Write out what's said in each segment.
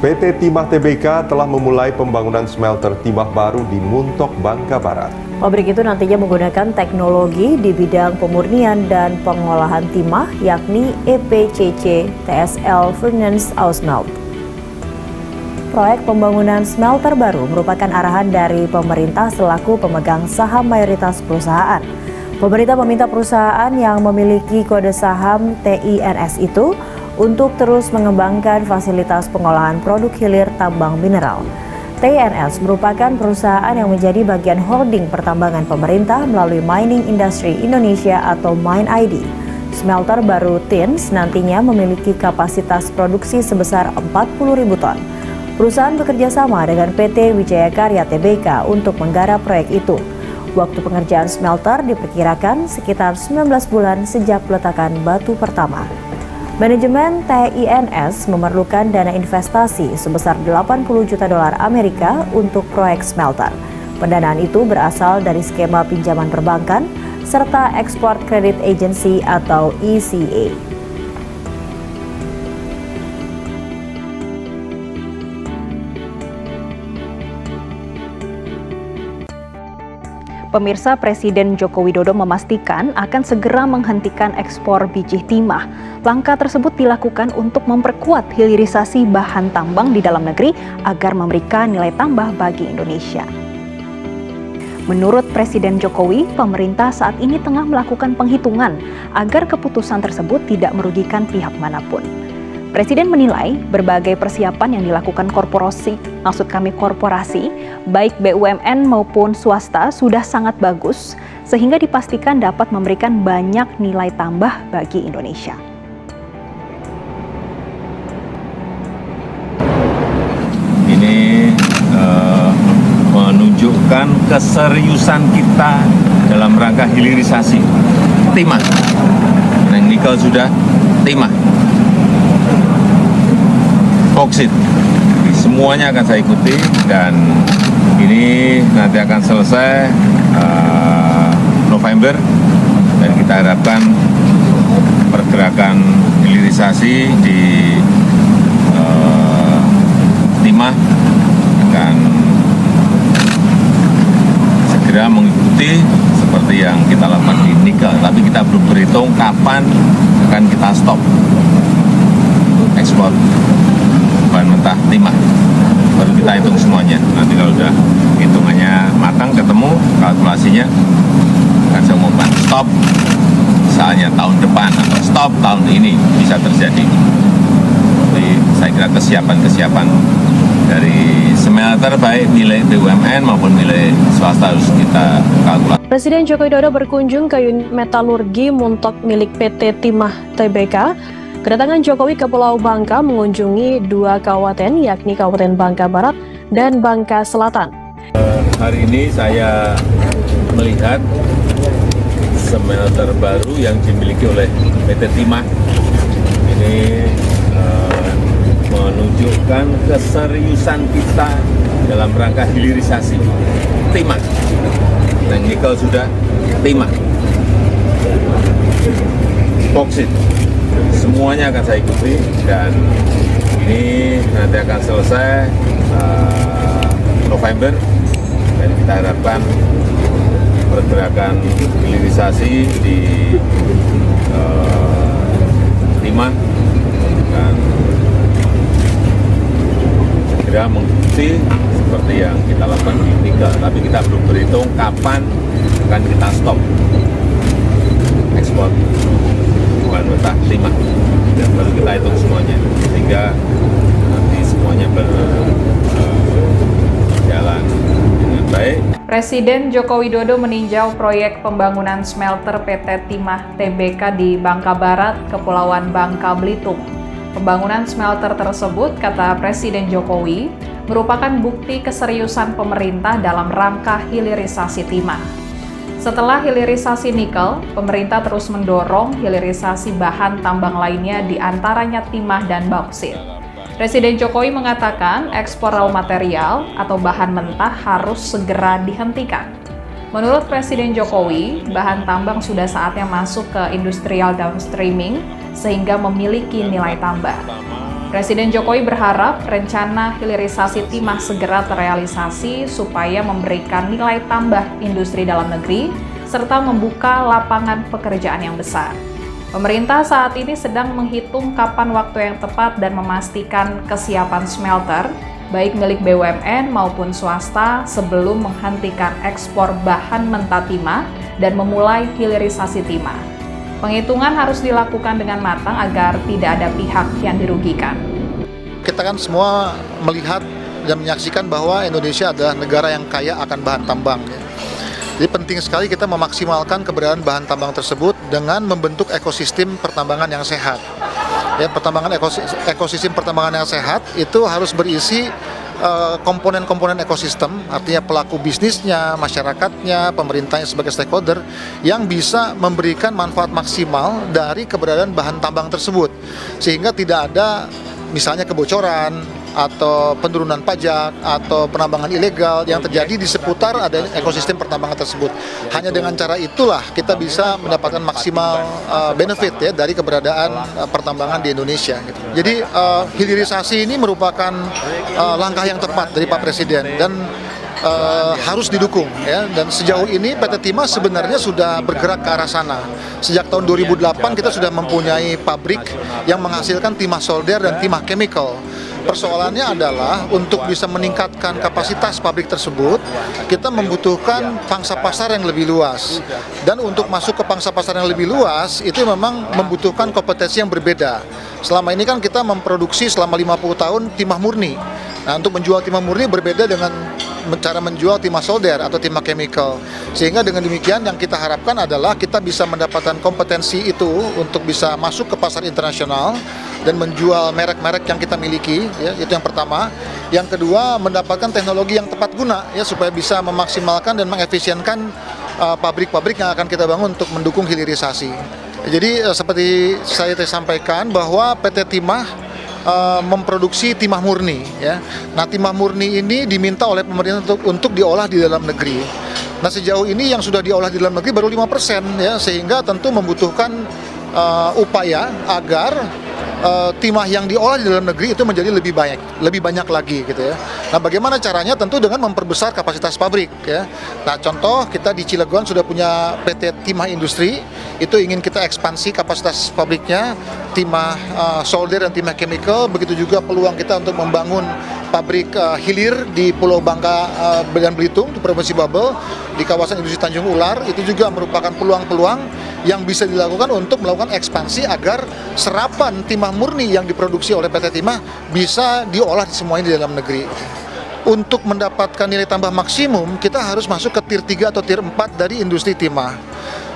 PT Timah Tbk telah memulai pembangunan smelter timah baru di Muntok, Bangka Barat. Pabrik itu nantinya menggunakan teknologi di bidang pemurnian dan pengolahan timah, yakni EPCC TSL Furnace Ausmelt. Proyek pembangunan smelter baru merupakan arahan dari pemerintah selaku pemegang saham mayoritas perusahaan. Pemerintah meminta perusahaan yang memiliki kode saham TINS itu untuk terus mengembangkan fasilitas pengolahan produk hilir tambang mineral. TINS merupakan perusahaan yang menjadi bagian holding pertambangan pemerintah melalui Mining Industry Indonesia atau MIND. Smelter baru TINS nantinya memiliki kapasitas produksi sebesar 40.000 ton. Perusahaan bekerja sama dengan PT Wijaya Karya Tbk untuk menggarap proyek itu. Waktu pengerjaan smelter diperkirakan sekitar 19 bulan sejak peletakan batu pertama. Manajemen TINS memerlukan dana investasi sebesar 80 juta dolar Amerika untuk proyek smelter. Pendanaan itu berasal dari skema pinjaman perbankan serta Export Credit Agency atau ECA. Pemirsa, Presiden Joko Widodo memastikan akan segera menghentikan ekspor biji timah. Langkah tersebut dilakukan untuk memperkuat hilirisasi bahan tambang di dalam negeri agar memberikan nilai tambah bagi Indonesia. Menurut Presiden Jokowi, pemerintah saat ini tengah melakukan penghitungan agar keputusan tersebut tidak merugikan pihak manapun. Presiden menilai berbagai persiapan yang dilakukan korporasi, baik BUMN maupun swasta sudah sangat bagus, sehingga dipastikan dapat memberikan banyak nilai tambah bagi Indonesia. Ini menunjukkan keseriusan kita dalam rangka hilirisasi timah. Yang nikel sudah, timah. Boksit, semuanya akan saya ikuti dan ini nanti akan selesai November dan kita harapkan pergerakan hilirisasi di timah akan segera mengikuti seperti yang kita lakukan di nikel, tapi kita belum berhitung kapan akan kita stop ekspor bahan mentah timah. Baru kita hitung semuanya. Nanti kalau udah hitungannya matang, ketemu kalkulasinya, akan saya umumkan stop misalnya tahun depan atau stop tahun ini bisa terjadi. Jadi saya kira kesiapan dari smelter baik milik BUMN maupun milik swasta harus kita kalkulasi. Presiden Joko Widodo berkunjung ke unit metalurgi Muntok milik PT Timah Tbk. Kedatangan Jokowi ke Pulau Bangka mengunjungi dua kabupaten, yakni Kabupaten Bangka Barat dan Bangka Selatan. Hari ini saya melihat smelter baru yang dimiliki oleh PT Timah. Ini menunjukkan keseriusan kita dalam rangka hilirisasi timah. Yang nikel sudah, timah. Boksit, semuanya akan saya ikuti dan ini nanti akan selesai November dan kita harapkan pergerakan hilirisasi di timah dan segera mengikuti seperti yang kita lakukan di nikel, tapi kita belum berhitung kapan akan kita stop ekspor bahan mentah timah dan baru kita hitung semuanya sehingga nanti semuanya berjalan dengan baik. Presiden Joko Widodo meninjau proyek pembangunan smelter PT Timah Tbk di Bangka Barat, Kepulauan Bangka Belitung. Pembangunan smelter tersebut, kata Presiden Jokowi, merupakan bukti keseriusan pemerintah dalam rangka hilirisasi timah. Setelah hilirisasi nikel, pemerintah terus mendorong hilirisasi bahan tambang lainnya di antaranya timah dan bauksit. Presiden Jokowi mengatakan ekspor raw material atau bahan mentah harus segera dihentikan. Menurut Presiden Jokowi, bahan tambang sudah saatnya masuk ke industrial downstreaming sehingga memiliki nilai tambah. Presiden Jokowi berharap rencana hilirisasi timah segera terrealisasi supaya memberikan nilai tambah industri dalam negeri serta membuka lapangan pekerjaan yang besar. Pemerintah saat ini sedang menghitung kapan waktu yang tepat dan memastikan kesiapan smelter, baik milik BUMN maupun swasta, sebelum menghentikan ekspor bahan mentah timah dan memulai hilirisasi timah. Penghitungan harus dilakukan dengan matang agar tidak ada pihak yang dirugikan. Kita kan semua melihat dan menyaksikan bahwa Indonesia adalah negara yang kaya akan bahan tambang. Jadi penting sekali kita memaksimalkan keberadaan bahan tambang tersebut dengan membentuk ekosistem pertambangan yang sehat. Ya, ekosistem pertambangan yang sehat itu harus berisi komponen-komponen ekosistem, artinya pelaku bisnisnya, masyarakatnya, pemerintahnya sebagai stakeholder yang bisa memberikan manfaat maksimal dari keberadaan bahan tambang tersebut, sehingga tidak ada misalnya kebocoran atau penurunan pajak atau penambangan ilegal yang terjadi di seputar adanya ekosistem pertambangan tersebut. Hanya dengan cara itulah kita bisa mendapatkan maksimal benefit ya dari keberadaan pertambangan di Indonesia. Gitu. Jadi hilirisasi ini merupakan langkah yang tepat dari Pak Presiden dan harus didukung ya. Dan sejauh ini PT Timah sebenarnya sudah bergerak ke arah sana. Sejak tahun 2008 kita sudah mempunyai pabrik yang menghasilkan timah solder dan timah chemical. Persoalannya adalah untuk bisa meningkatkan kapasitas pabrik tersebut, kita membutuhkan pangsa pasar yang lebih luas. Dan untuk masuk ke pangsa pasar yang lebih luas, itu memang membutuhkan kompetensi yang berbeda. Selama ini kan kita memproduksi selama 50 tahun timah murni. Nah, untuk menjual timah murni berbeda dengan cara menjual timah solder atau timah chemical. Sehingga dengan demikian yang kita harapkan adalah kita bisa mendapatkan kompetensi itu untuk bisa masuk ke pasar internasional dan menjual merek-merek yang kita miliki, ya, itu yang pertama. Yang kedua, mendapatkan teknologi yang tepat guna, ya, supaya bisa memaksimalkan dan mengefisienkan pabrik-pabrik yang akan kita bangun untuk mendukung hilirisasi. Jadi seperti saya sampaikan bahwa PT Timah memproduksi timah murni, ya. Nah, timah murni ini diminta oleh pemerintah untuk diolah di dalam negeri. Nah, sejauh ini yang sudah diolah di dalam negeri baru 5%, ya, sehingga tentu membutuhkan upaya agar timah yang diolah di dalam negeri itu menjadi lebih banyak lagi gitu ya. Nah, bagaimana caranya? Tentu dengan memperbesar kapasitas pabrik ya. Nah, contoh kita di Cilegon sudah punya PT Timah Industri, itu ingin kita ekspansi kapasitas pabriknya, timah solder dan timah chemical. Begitu juga peluang kita untuk membangun pabrik hilir di Pulau Bangka dan Belitung di Provinsi Babel, di kawasan industri Tanjung Ular. Itu juga merupakan peluang-peluang yang bisa dilakukan untuk melakukan ekspansi agar serapan timah murni yang diproduksi oleh PT Timah bisa diolah semuanya di dalam negeri. Untuk mendapatkan nilai tambah maksimum, kita harus masuk ke tier 3 atau tier 4 dari industri timah.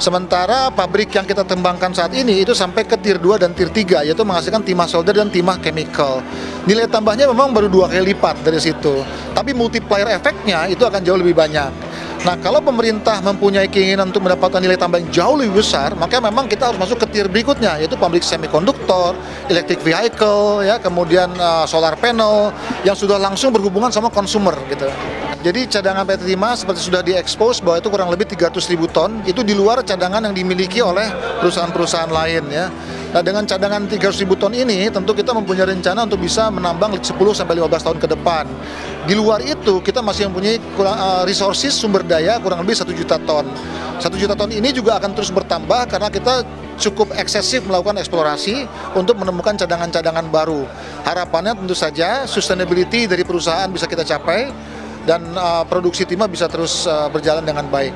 Sementara pabrik yang kita kembangkan saat ini itu sampai ke tier 2 dan tier 3, yaitu menghasilkan timah solder dan timah chemical. Nilai tambahnya memang baru 2 kali lipat dari situ, tapi multiplier efeknya itu akan jauh lebih banyak. Nah, kalau pemerintah mempunyai keinginan untuk mendapatkan nilai tambah yang jauh lebih besar, maka memang kita harus masuk ke tier berikutnya, yaitu pabrik semikonduktor, electric vehicle, ya, kemudian solar panel yang sudah langsung berhubungan sama konsumer gitu. Jadi cadangan PT Timah seperti sudah diekspos bahwa itu kurang lebih 300.000 ton, itu di luar cadangan yang dimiliki oleh perusahaan-perusahaan lain ya. Nah, dengan cadangan 300.000 ton ini tentu kita mempunyai rencana untuk bisa menambang 10-15 tahun ke depan. Di luar itu kita masih mempunyai resources sumber daya kurang lebih 1 juta ton. 1 juta ton ini juga akan terus bertambah karena kita cukup eksesif melakukan eksplorasi untuk menemukan cadangan-cadangan baru. Harapannya tentu saja sustainability dari perusahaan bisa kita capai dan produksi timah bisa terus berjalan dengan baik.